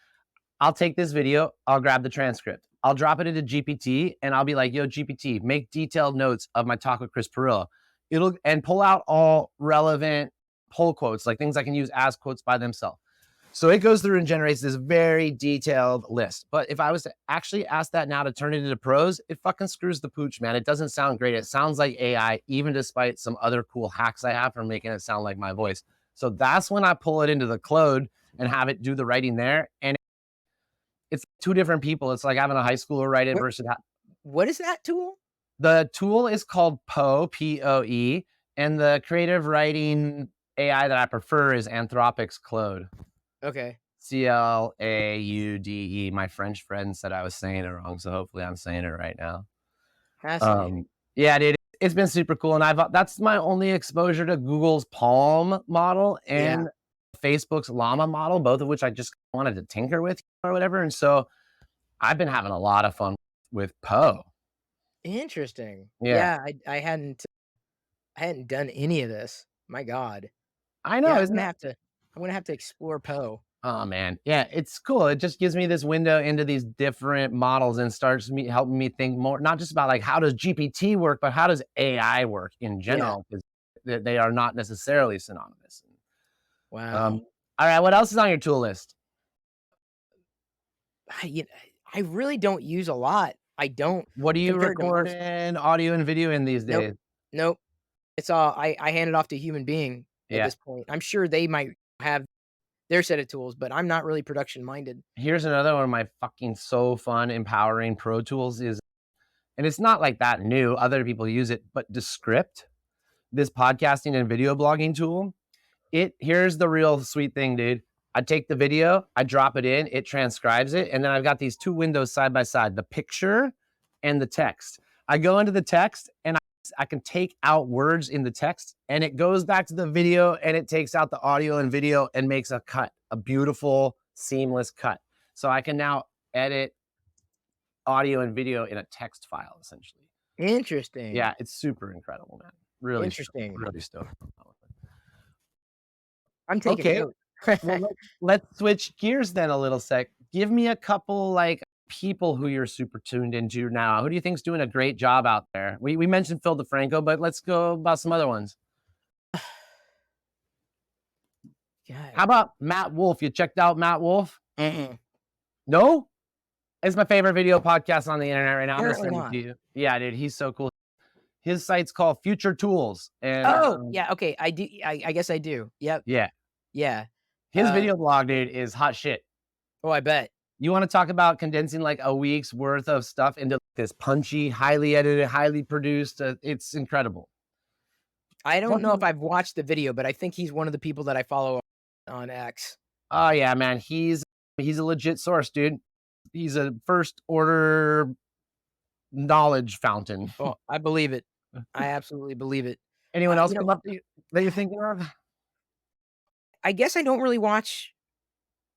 I'll take this video, I'll grab the transcript, I'll drop it into GPT, and I'll be like, "Yo, GPT, make detailed notes of my talk with Kris Perillo." It'll and pull out all relevant pull quotes, like things I can use as quotes by themselves. So it goes through and generates this very detailed list. But if I was to actually ask that now to turn it into prose, it fucking screws the pooch, man. It doesn't sound great. It sounds like AI, even despite some other cool hacks I have for making it sound like my voice. So that's when I pull it into the Claude and have it do the writing there. And it's two different people. It's like having a high schooler write it What versus what is that tool? the tool is called Poe, Poe, and the creative writing AI that I prefer is Anthropic's Claude. Okay. Claude. My French friend said I was saying it wrong, so hopefully I'm saying it right now. Fascinating. Yeah, dude, it's been super cool, and that's my only exposure to Google's Palm model Yeah. and Facebook's Llama model, both of which I just wanted to tinker with or whatever. And so I've been having a lot of fun with Poe. Interesting. Yeah, Yeah, I hadn't done any of this. My god. I Yeah, know, isn't that? I'm gonna have to explore Poe. Oh man, yeah, it's cool. It just gives me this window into these different models and starts me helping me think more, not just about like how does GPT work, but how does AI work in Yeah. general, because they are not necessarily synonymous. Wow. All right, what else is on your tool list? I you I really don't use a lot. I don't What do you compared to record most. in audio and video in these Nope. days? Nope. It's all I hand it off to a human being at Yeah. this point. I'm sure they might have their set of tools, but I'm not really production minded. Here's another one of my fucking so fun, empowering Pro Tools is, and it's not like that new. Other people use it, but Descript, this podcasting and video blogging tool. Here's the real sweet thing, dude. I take the video, I drop it in, it transcribes it, and then I've got these two windows side by side, the picture and the text. I go into the text and I can take out words in the text, and it goes back to the video and it takes out the audio and video and makes a cut, a beautiful, seamless cut. So I can now edit audio and video in a text file, essentially. Interesting. Yeah, it's super incredible, man. Really, Interesting. really stoked. I'm taking Okay, note. well, let's switch gears then a little sec. Give me a couple like people who you're super tuned into now. Who do you think's doing a great job out there? We mentioned Phil DeFranco, but let's go about some other ones. God. How about Matt Wolf? You checked out Matt Wolf? Mm-mm. No? It's my favorite video podcast on the internet right now. I'm gonna Apparently send it not. to you. Yeah, dude, he's so cool. His site's called Future Tools, and Oh, yeah, okay, I do I guess I do. Yep, yeah, yeah. his video blog, dude, is hot shit. Oh, I bet. You want to talk about condensing like a week's worth of stuff into this punchy, highly edited, highly produced. It's incredible. I don't Plus, know if I've watched the video, but I think he's one of the people that I follow on X. Oh yeah, man. He's a legit source, dude. He's a first order knowledge fountain. Oh, I believe it. I absolutely believe it. Anyone else You know, come up to you that you're thinking of? I guess I don't really watch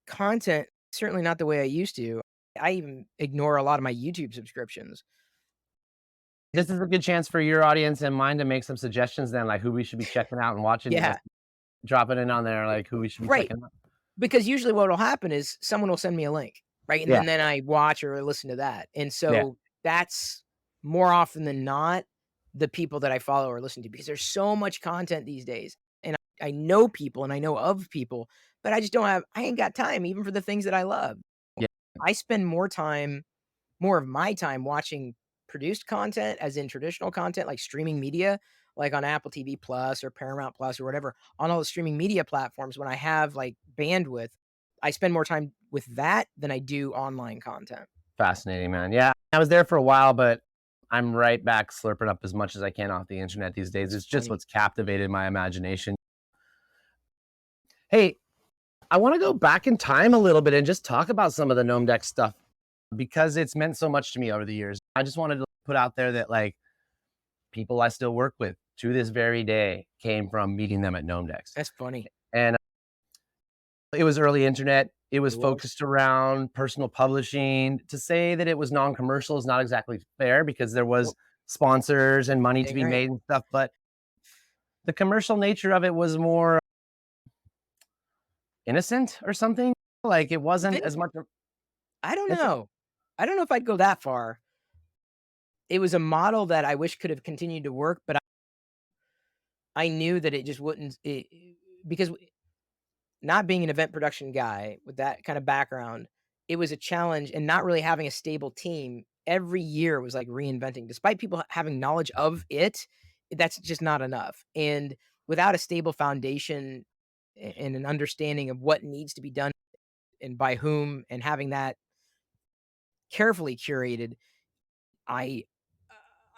content, certainly not the way I used to. I even ignore a lot of my YouTube subscriptions. This is a good chance for your audience and mine to make some suggestions then, like who we should be checking out and watching. Yeah, Drop it in on there, like who we should be right. checking out. Because usually what'll happen is someone will send me a link, right? And Yeah, then I watch or listen to that. And yeah, so that's more often than not the people that I follow or listen to because there's so much content these days. And I know people and I know of people, but I ain't got time even for the things that I love. yeah. I spend more of my time watching produced content, as in traditional content, like streaming media, like on Apple TV Plus or Paramount Plus or whatever, on all the streaming media platforms. When I have like bandwidth, I spend more time with that than I do online content. Fascinating, man. Yeah, I was there for a while, but I'm right back slurping up as much as I can off the internet these days. It's It's just funny. what's captivated my imagination. Hey, I want to go back in time a little bit and just talk about some of the Gnome Deck stuff because it's meant so much to me over the years. I just wanted to put out there that like people I still work with to this very day came from meeting them at Gnome Decks. That's funny. And it was early internet. It was It was. focused around personal publishing. To say that it was non-commercial is not exactly fair because there was Well, sponsors and money to dang be right. made and stuff, but the commercial nature of it was more innocent or something. Like it You wasn't think? as much. I don't It's know. I don't know if I'd go that far. It was a model that I wish could have continued to work, but I knew that it just wouldn't because not being an event production guy with that kind of background, it was a challenge and not really having a stable team. Every year was like reinventing, despite people having knowledge of it. That's just not enough. And without a stable foundation and an understanding of what needs to be done and by whom, and having that carefully curated, I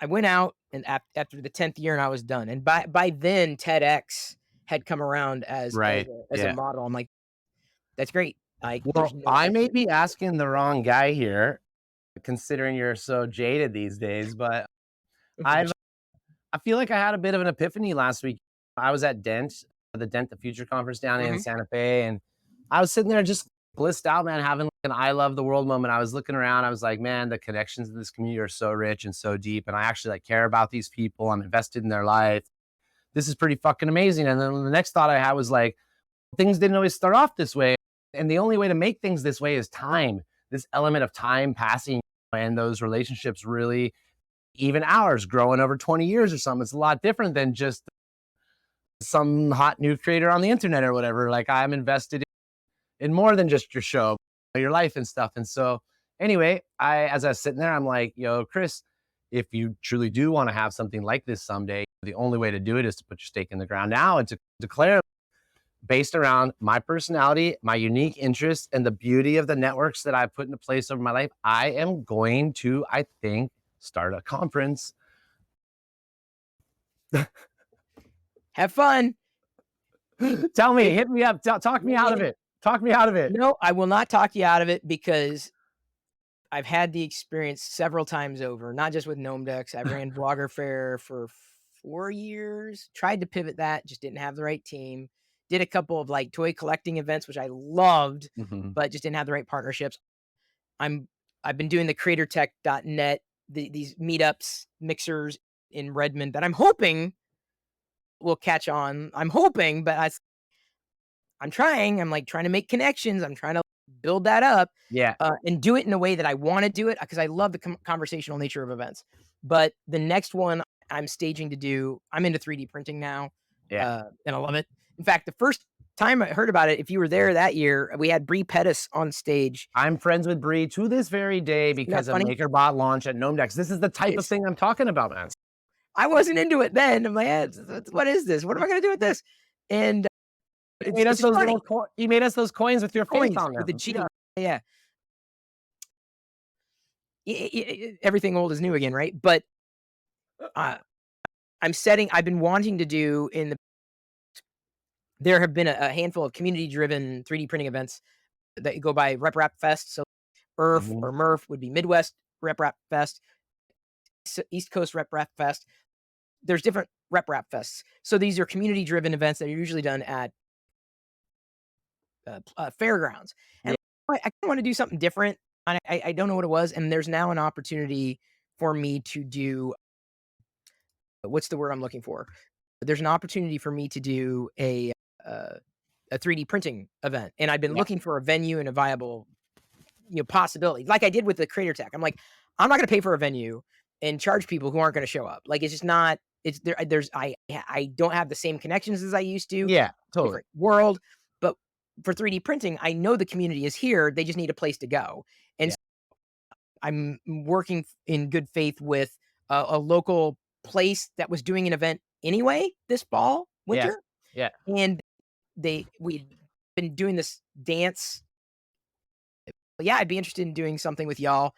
I went out and after the 10th year and I was done. And by then TEDx had come around right. as a Yeah. model. I'm like, that's great. Like there's Well, no I I may can't be asking the wrong guy here, considering you're so jaded these days, but I've I feel like I had a bit of an epiphany last week. I was at the Dent the Future conference down in Mhm. Santa Fe, and I was sitting there just blissed out, man, having like an I love the world moment. I was looking around, I was like, man, the connections in this community are so rich and so deep, and I actually like care about these people. I'm invested in their life. This is pretty fucking amazing. And then the next thought I had was like, things didn't always start off this way. And the only way to make things this way is time, this element of time passing and those relationships really, even ours growing over 20 years or something. It's a lot different than just some hot new creator on the internet or whatever. Like I'm invested in more than just your show, your life and stuff. And so anyway, as I was sitting there, I'm like, yo, Kris, if you truly do want to have something like this someday, the only way to do it is to put your stake in the ground now and to declare based around my personality, my unique interests, and the beauty of the networks that I've put into place over my life. I am going to, I think, start a conference. Have fun. Tell me, It hit me up, talk me yeah, out yeah. of it. Talk me out of it. No, I will not talk you out of it because I've had the experience several times over, not just with Gnome Decks. I ran Vlogger Fair for 4 years, tried to pivot that, just didn't have the right team. Did a couple of like toy collecting events, which I loved, Mhm. but just didn't have the right partnerships. I'm I've been doing the creatortech.net, these meetups, mixers in Redmond that I'm hoping will catch on. I'm hoping, but I'm trying. I'm like trying to make connections. I'm trying to build that up Yeah, and do it in a way that I want to do it because I love the conversational nature of events. But the next one I'm staging to do, I'm into 3D printing now, yeah. and I love it. In fact, the first time I heard about it, if you were there that year, we had Bree Pettis on stage. I'm friends with Bree to this very day Isn't that because of funny? MakerBot launch at Gnome Decks. This is the type of It's thing I'm talking about, man. I wasn't into it then. I'm like, what is this? What am I going to do with this? And You made us it's just those funny. you made us those coins with your face Coins on with the them. G. Yeah. Yeah. Everything old is new again, right? But uh, I've been wanting to do in the there have been a handful of community-driven 3D printing events that go by Rep Rap Fest. So ERF Mhm. or MERF would be Midwest Rep Rap Fest, East Coast Rep Rap Fest. There's different Rep Rap Fests. So these are community-driven events that are usually done at fairgrounds. Yeah. And I want to do something different. I don't know what it was, and there's now an opportunity for me to do what's the word I'm looking for? There's an opportunity for me to do uh, a 3D printing event, and I've been Yeah. looking for a venue and a viable possibility, like I did with the Creator Tech. I'm like, I'm not going to pay for a venue and charge people who aren't going to show up. Like, it's just not. It's there. I don't have the same connections as I used to. Yeah. Totally. Different world, but for 3D printing, I know the community is here. They just need a place to go, and Yeah. I'm working in good faith with a local place that was doing an event anyway this fall, Yes. winter, Yeah. and we'd been doing this dance. Yeah, I'd be interested in doing something with y'all,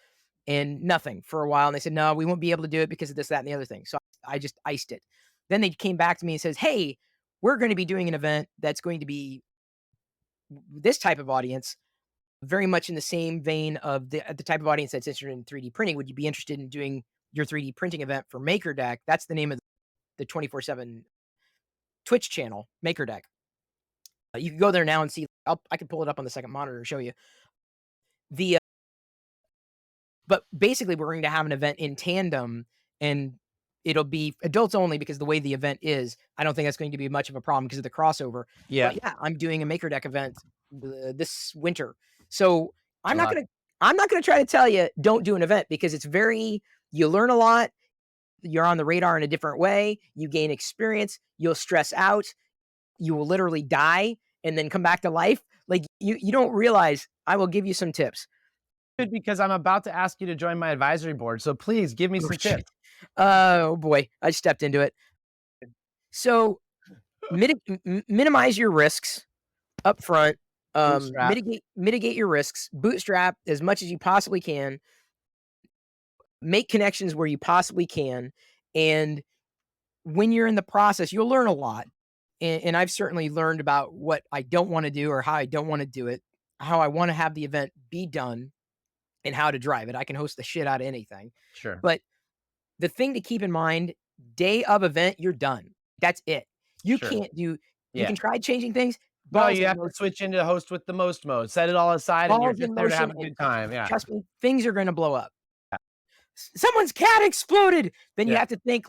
and nothing for a while. And they said, no, we won't be able to do it because of this, that, and the other thing. So I just iced it. Then they came back to me and says, hey, we're going to be doing an event that's going to be this type of audience, very much in the same vein of the type of audience that's interested in 3D printing. Would you be interested in doing your 3D printing event for MakerDeck? That's the name of the 24/7 Twitch channel, MakerDeck. You can go there now and see. I can pull it up on the second monitor and show you the. But basically, we're going to have an event in tandem, and it'll be adults only because the way the event is, I don't think that's going to be much of a problem because of the crossover. Yeah. But yeah, I'm doing a MakerDeck event this winter, so I'm Good not luck. gonna I'm not gonna try to tell you don't do an event because it's very you learn a lot. You're on the radar in a different way. You gain experience. You'll stress out. You will literally die and then come back to life. Like you don't realize. I will give you some tips. Good, because I'm about to ask you to join my advisory board. So please give me Oh some shit. tips. Oh boy, I stepped into it. So minimize your risks up front. Bootstrap. Mitigate your risks. Bootstrap as much as you possibly can. Make connections where you possibly can, and when you're in the process, you'll learn a lot. And I've certainly learned about what I don't want to do or how I don't want to do it, how I want to have the event be done, and how to drive it. I can host the shit out of anything, Sure. but the thing to keep in mind, day of event, you're done. That's it. You Sure. can't do you Yeah. can try changing things, No, you have to switch into host with the most mode. Set it all aside and you're balls in just there to have motion, a and good time. Yeah. trust me, things are gonna blow up. Someone's cat exploded, then you Yeah. have to think,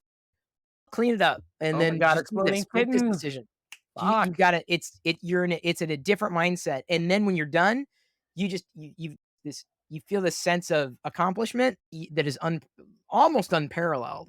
clean it up, and Oh my then God, just do this, exploding make this kitten. decision. You Fuck. gotta it's in a different mindset, and then when you're done, you just you feel this sense of accomplishment that is almost unparalleled.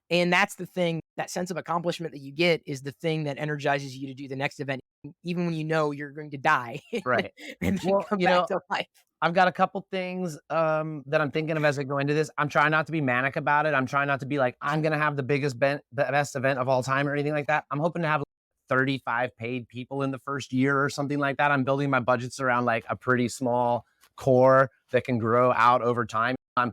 And that's the thing, that sense of accomplishment that you get is the thing that energizes you to do the next event, even when you know you're going to die Right. and then Well, come back to life. I've got a couple things that I'm thinking of as I go into this. I'm trying not to be manic about it. I'm trying not to be like, I'm gonna have the best event of all time or anything like that. I'm hoping to have 35 paid people in the first year or something like that. I'm building my budgets around like a pretty small core that can grow out over time. I,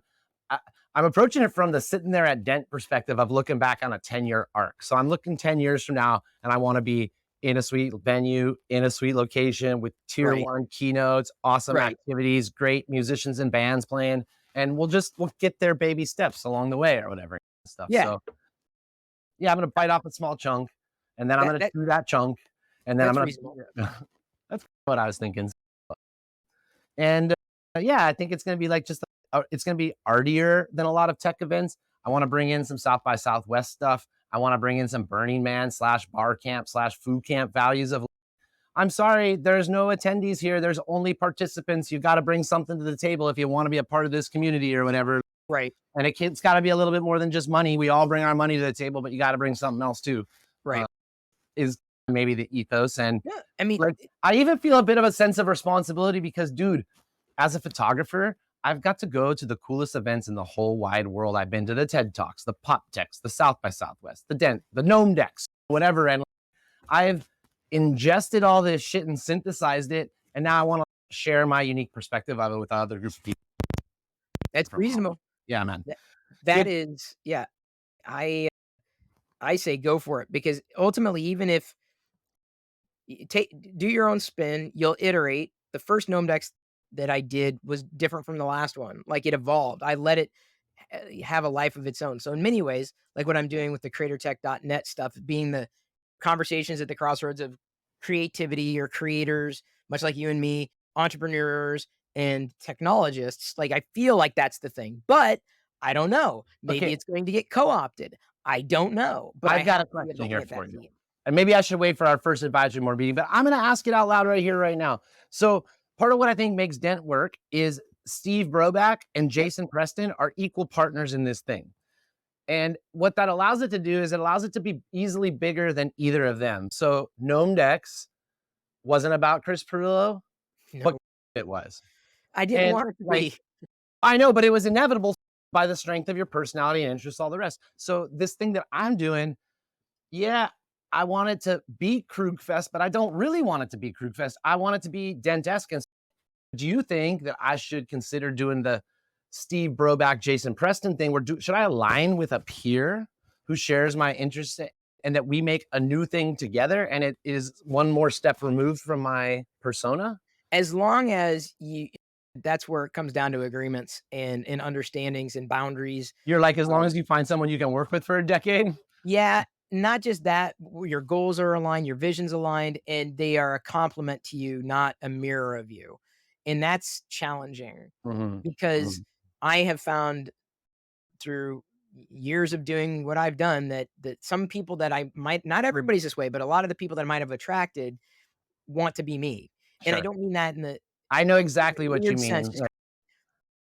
I'm approaching it from the sitting there at Dent perspective of looking back on a 10-year arc. So I'm looking 10 years from now, and I want to be in a sweet venue, in a sweet location with tier Right. one keynotes, awesome Right. activities, great musicians and bands playing, and we'll get there baby steps along the way or whatever stuff. Yeah. So yeah, I'm gonna bite off a small chunk, and then I'm That gonna that chew that chunk, and then I'm that's gonna. reasonable. That's what I was thinking. And yeah, I think it's gonna be like just it's gonna be artier than a lot of tech events. I want to bring in some South by Southwest stuff. I want to bring in some Burning Man slash bar camp slash food camp values of. I'm sorry, there's no attendees here. There's only participants. You got to bring something to the table if you want to be a part of this community or whatever. Right. And it's got to be a little bit more than just money. We all bring our money to the table, but you got to bring something else too. Right. Is maybe the ethos. And Yeah. I mean, like, I even feel a bit of a sense of responsibility because, dude, as a photographer, I've got to go to the coolest events in the whole wide world. I've been to the TED Talks, the Pop Techs, the South by Southwest, the Dent, the Gnome Decks, whatever. And I've ingested all this shit and synthesized it, and now I want to share my unique perspective of it with other groups of people. that's reasonable. Yeah, man. That is, yeah. I say go for it because ultimately, even if Do your own spin. You'll iterate. The first gnome decks that I did was different from the last one. Like it evolved. I let it have a life of its own. So in many ways, like what I'm doing with the creatortech.net stuff, being the conversations at the crossroads of creativity or creators, much like you and me, entrepreneurs and technologists. Like I feel like that's the thing, but I don't know. Maybe Okay, it's going to get co-opted. I don't know, but I I've got have a to be question looking here at that for you. deep. And maybe I should wait for our first advisory board meeting, but I'm going to ask it out loud right here, right now. So, part of what I think makes Dent work is Steve Broback and Yep. Jason Preston are equal partners in this thing. And what that allows it to do is it allows it to be easily bigger than either of them. So, Gnome Decks wasn't about Chris Perillo, but No, it was. I didn't And want it to like, be. I know, but it was inevitable by the strength of your personality and interests, all the rest. So, this thing that I'm doing, yeah, I want it to be Krugfest, but I don't really want it to be Krugfest. I want it to be Dentesque. And do you think that I should consider doing the Steve Broback, Jason Preston thing? Should I align with a peer who shares my interests and that we make a new thing together and it is one more step removed from my persona? As long as you that's where it comes down to agreements and understandings and boundaries. You're like, as long as you find someone you can work with for a decade? Yeah, not just that, your goals are aligned, your vision's aligned, and they are a complement to you, not a mirror of you. And that's challenging Mhm, because mhm. I have found through years of doing what I've done that some people that I might not everybody's this way, but a lot of the people that I might have attracted want to be me. And I Sure. don't mean that in the I know exactly what you weird sense, mean. just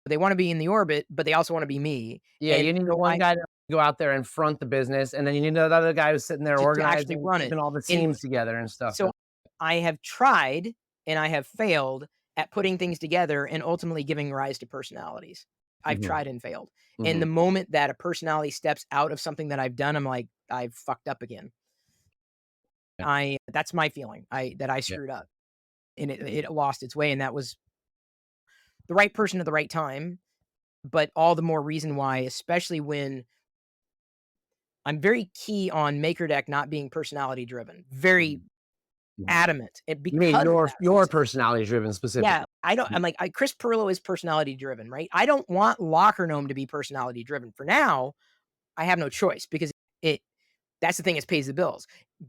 they wanna be in the orbit, but they also wanna be me. Yeah, And you need so one guy to go out there and front the business, and then you need another guy who's sitting there to actually organizing, run it. keeping all the And teams together and stuff. so I have tried and I have failed at putting things together and ultimately giving rise to personalities. I've Mhm, tried and failed. And the mhm. moment that a personality steps out of something that I've done, I'm like, I've fucked up again. Yeah, I That's my feeling. I yeah. screwed up and it lost its way. And that was the right person at the right time. But all the more reason why, especially when I'm very key on Maker Deck not being personality driven. Very Mhm, mhm. adamant. And You mean because of that your reason. personality driven Yeah, specifically? I don't Mhm. I'm like, Chris Perillo is personality driven, right? I don't want Locker Gnome to be personality driven. For now, I have no choice because it that's the thing that pays the bills.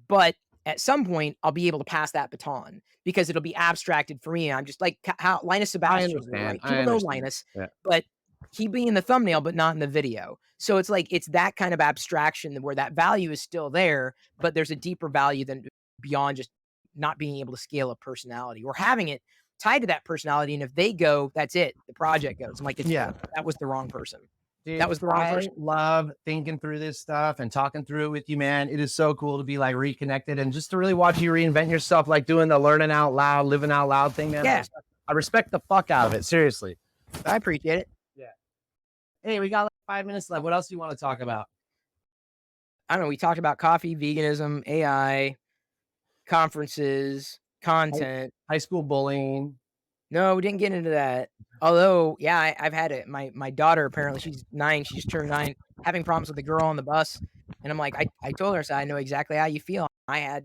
But at some point, I'll be able to pass that baton because it'll be abstracted for me. I'm just like how Linus I Sebastian would, understand, right? I People know understand. Linus, Yeah. but he be in the thumbnail, but not in the video. So it's like it's that kind of abstraction where that value is still there, but there's a deeper value than beyond just not being able to scale a personality or having it tied to that personality. And if they go, that's it. The project goes. I'm like, Yeah. that was the wrong person. Dude, That was the wrong I person. love thinking through this stuff and talking through it with you, man. It is so cool to be like reconnected and just to really watch you reinvent yourself, like doing the learning out loud, living out loud thing, man. Yeah, I respect the fuck out of it, seriously. I appreciate it. Yeah. Hey, we got like 5 minutes left. What else do you want to talk about? I don't know. We talked about coffee, veganism, AI, conferences, High, content. high school bullying. No, we didn't get into that. Although, yeah, I've had it. My daughter apparently she's 9. She just turned 9, having problems with the girl on the bus, and I'm like, I told her, I said, I know exactly how you feel. I had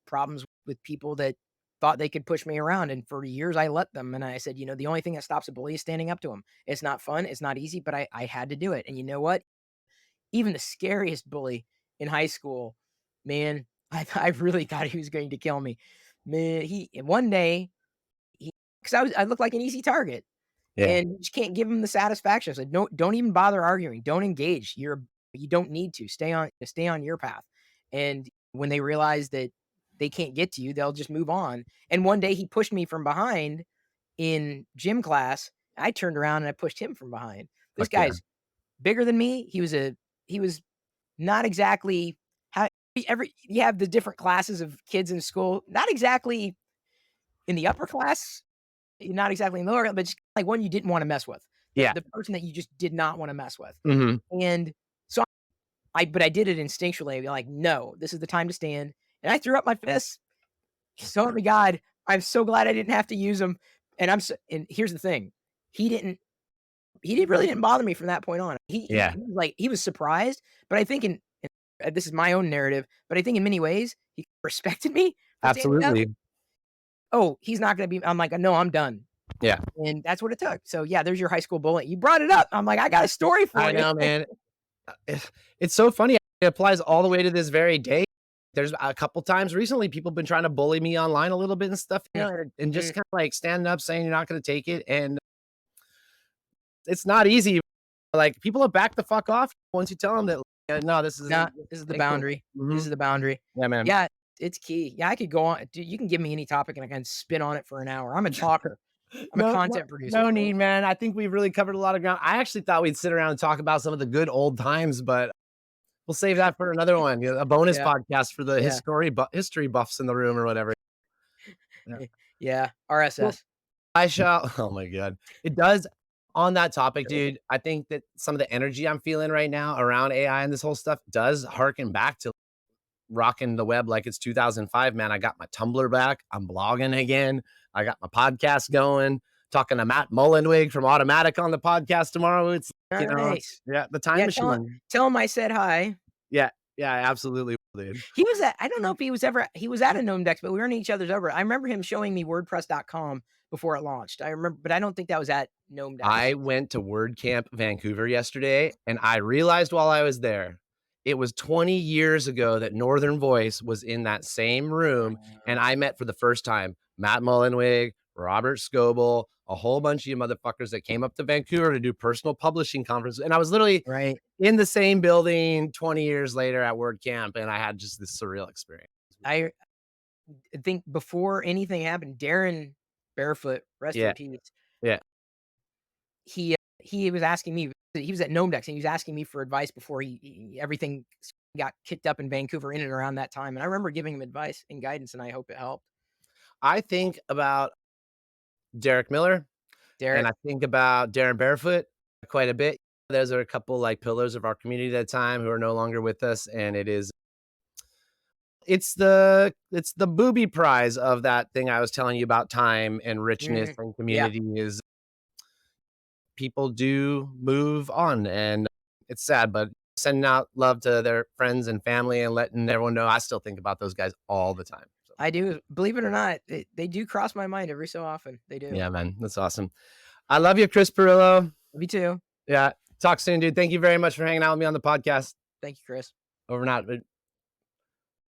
problems with people that thought they could push me around, and for years I let them. And I said, the only thing that stops a bully is standing up to him. It's not fun. It's not easy, but I had to do it. And you know what? Even the scariest bully in high school, man, I really thought he was going to kill me. Man, he one day he because I looked like an easy target, Yeah. and you just can't give him the satisfaction. I said, no, don't even bother arguing. Don't engage. You don't need to stay on your path. And when they realize that they can't get to you, they'll just move on. And one day he pushed me from behind in gym class. I turned around and I pushed him from behind. This Fuck yeah. guy's bigger than me. He was not exactly how you have the different classes of kids in school, not exactly in the upper class, not exactly in the lower, but just like one you didn't wanna mess with. The Yeah. the person that you just did not wanna mess with. Hmm. And so I did it instinctually, like, "No, this is the time to stand." And I threw up my fists. So help me God, I'm so glad I didn't have to use them. And here's the thing, he didn't really didn't bother me from that point on. Yeah. He was like he was surprised, but I think this is my own narrative, but I think in many ways he respected me Absolutely. Oh, he's not going to be. I'm like, no, I'm done. Yeah. And that's what it took. So yeah, there's your high school bullying. You brought it up. I'm like, I got a story for I you. know, man. It's so funny. It applies all the way to this very day. There's a couple times recently, people have been trying to bully me online a little bit and stuff, and just kind of like standing up saying you're not going to take it. And it's not easy. Like, people will back the fuck off once you tell them that, no, this is Not. This is the boundary. This is the boundary. Yeah, man. Yeah, it's key. Yeah, I could go on. Dude, you can give me any topic and I can spin on it for an hour. I'm a talker. I'm a content producer. No need, man. I think we've really covered a lot of ground. I actually thought we'd sit around and talk about some of the good old times, but we'll save that for another one. A bonus podcast for the history buffs in the room or whatever. Yeah, RSS. Well, I shall. Oh my God. It does. On that topic, dude, I think that some of the energy I'm feeling right now around AI and this whole stuff does harken back to rocking the web like it's 2005, man. I got my Tumblr back. I'm blogging again. I got my podcast going, talking to Matt Mullenweg from Automatic on the podcast tomorrow. It's, nice. The time machine. Tell him I said hi. Yeah, absolutely, dude. He was at, I don't know if he was at a Gnome Dex, but we were in each other's over. I remember him showing me WordPress.com before it launched. I remember, but I don't think that was at Gnome Dex. I went to WordCamp Vancouver yesterday, and I realized while I was there, it was 20 years ago that Northern Voice was in that same room, and I met for the first time Matt Mullenweg, Robert Scoble, a whole bunch of you motherfuckers that came up to Vancouver to do personal publishing conferences. And I was literally in the same building 20 years later at WordCamp, and I had just this surreal experience. I think before anything happened, Darren Barefoot, rest in peace. Yeah. He was asking me, he was at Gnome Dex, and he was asking me for advice before everything got kicked up in Vancouver in and around that time. And I remember giving him advice and guidance, and I hope it helped. I think about Derek Miller, and I think about Darren Barefoot quite a bit. Those are a couple like pillars of our community at that time who are no longer with us, and it's the booby prize of that thing I was telling you about, time and richness and community is people do move on, and it's sad, but sending out love to their friends and family and letting everyone know I still think about those guys all the time. So. I do. Believe it or not, they do cross my mind every so often. They do. Yeah, man. That's awesome. I love you, Kris Perillo. Me too. Yeah. Talk soon, dude. Thank you very much for hanging out with me on the podcast. Thank you, Kris. Over and out.